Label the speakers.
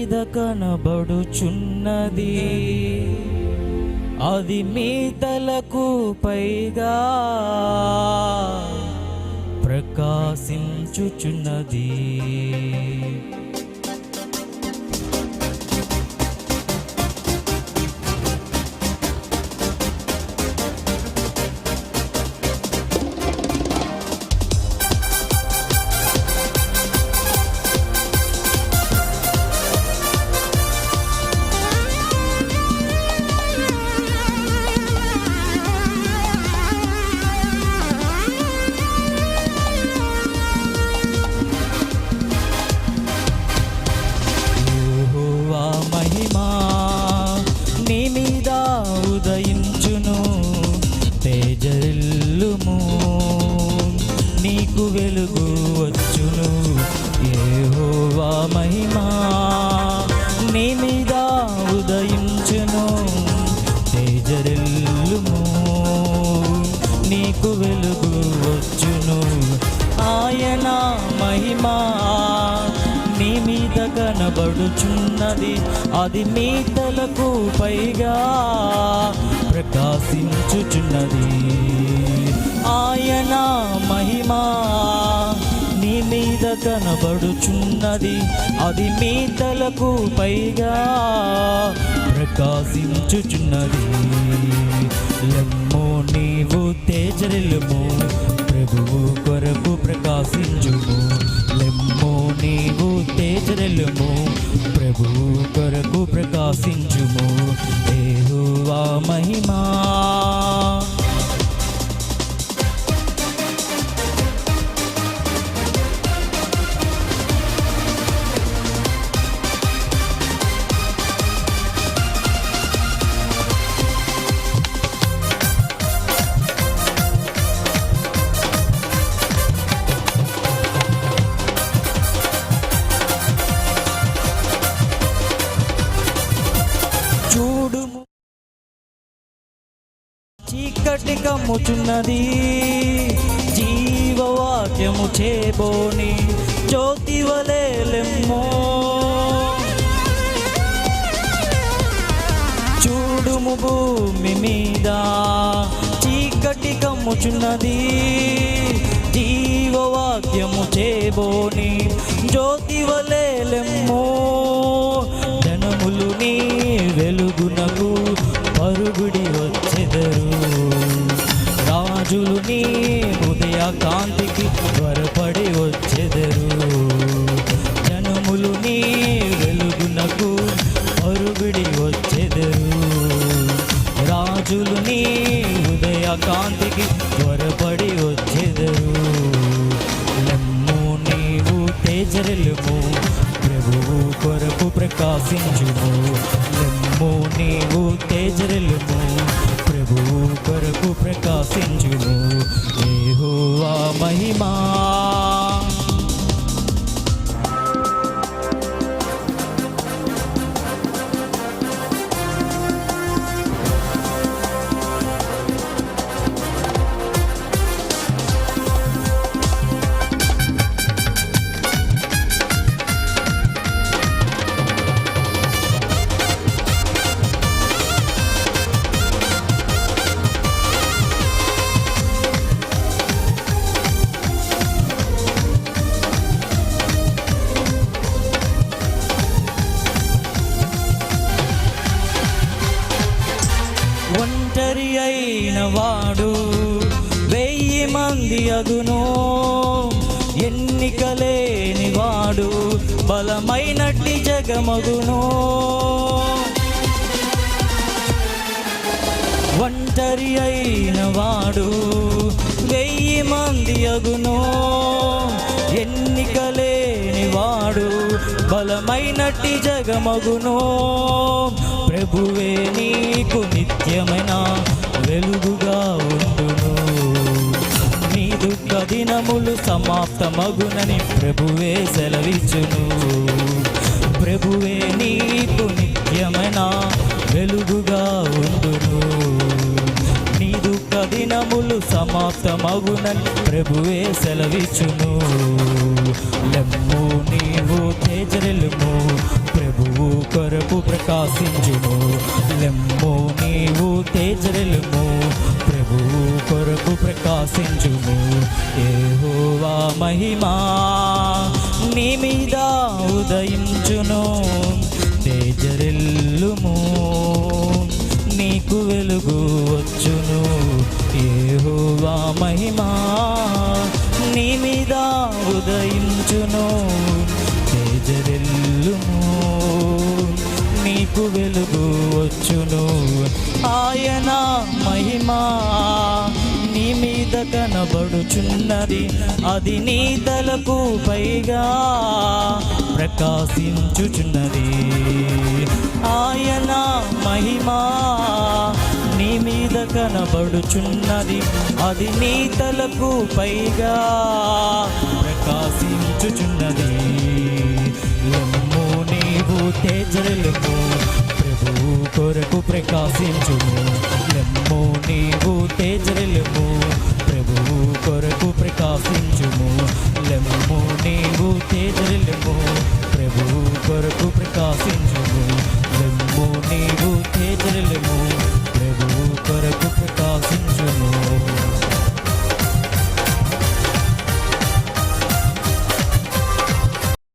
Speaker 1: మీద కనబడుచున్నది, అది మీ తలకు పైగా ప్రకాశించుచున్నది. నీకు వెలుగు వచ్చును. యెహోవా మహిమా నీ మీద ఉదయించును. తేజరిల్లుము, నీకు వెలుగు వచ్చును. ఆయన మహిమా నీ మీద కనబడుచున్నది, అది మీ తలకు పైగా ప్రకాశించుచున్నది. ఆయన మహిమా నీ మీద కనబడుచున్నది, అది మీ తలకు పైగా ప్రకాశించుచున్నది. లెమ్ము నీవు తేజరిల్లుము, ప్రభువు కొరకు ప్రకాశించుము. లెమ్ము నీవు తేజరిల్లుము, ప్రభువు కొరకు ప్రకాశించుము. యెహోవా మహిమా చూడుము, చీకటి కమ్ముచున్నది, జీవవాక్యము చేబోని జ్యోతి వలె లెమ్మో. చూడుము, భూమి మీద చీకటి కమ్ముచున్నది, జీవవాక్యము చేబోని జ్యోతి వలె లెమ్మో. జనములు నీ వెలుగునకు పరుగుడి వచ్చెదరు, రాజులు నీ ఉదయ కాంతికి త్వరపడి వచ్చెదరు. జనములు నీ వెలుగునకు పరుగుడి వచ్చెదరు, రాజులు నీ ఉదయ కాంతికి త్వరపడి వచ్చెదరు. లెమ్ము నీవు తేజరిల్లుము, ప్రభువు కొరకు ప్రకాశించుము. లెమ్ము నీవు తేజరిల్లుము, ప్రభువు కొరకు ప్రకాశించుము. యెహోవా మహిమా ఒంటరి అయిన వాడు 1000 మంది అగును, ఎన్నికలేని వాడు బలమైనట్టి జగమగును. ఒంటరి అయిన వాడు 1000 మంది అగును, ఎన్నికలేని వాడు బలమైనట్టి జగమగును. ప్రభువే నీకు నిత్యమైన వెలుగుగా ఉండును, నీ దుఃఖ దినములు సమాప్తమగునని ప్రభువే సెలవిచ్చును. ప్రభువే నీకు నిత్యమైన వెలుగుగా ఉండును, నీ దుఃఖ దినములు సమాప్తమగునని ప్రభువే సెలవిచ్చును. లెమ్ము నీవు తేజరిల్లుము, ప్రభువు మహిమా నీ మీద ఉదయించును. తేజరిల్లుము నీకు వెలుగు వచ్చును. యెహోవా మహిమా నీ మీద ఉదయించును. తేజరిల్లుము నీకు వెలుగు వచ్చును. ఆయన మహిమా నీ మీద కనబడుచున్నది, అది నీ తలకు పైగా ప్రకాశించుచున్నది. ఆయన మహిమా నీ మీద కనబడుచున్నది, అది నీ తలకు పైగా ప్రకాశించుచున్నది. లెమ్ము నీవు తేజరిల్లుము, ప్రభువు కొరకు ప్రకాశించుము. లెమ్ము నీవు తేజరిల్లుము, ప్రభువు కొరకు ప్రకాశించుము. లెమ్ము నీవు తేజరిల్లుము,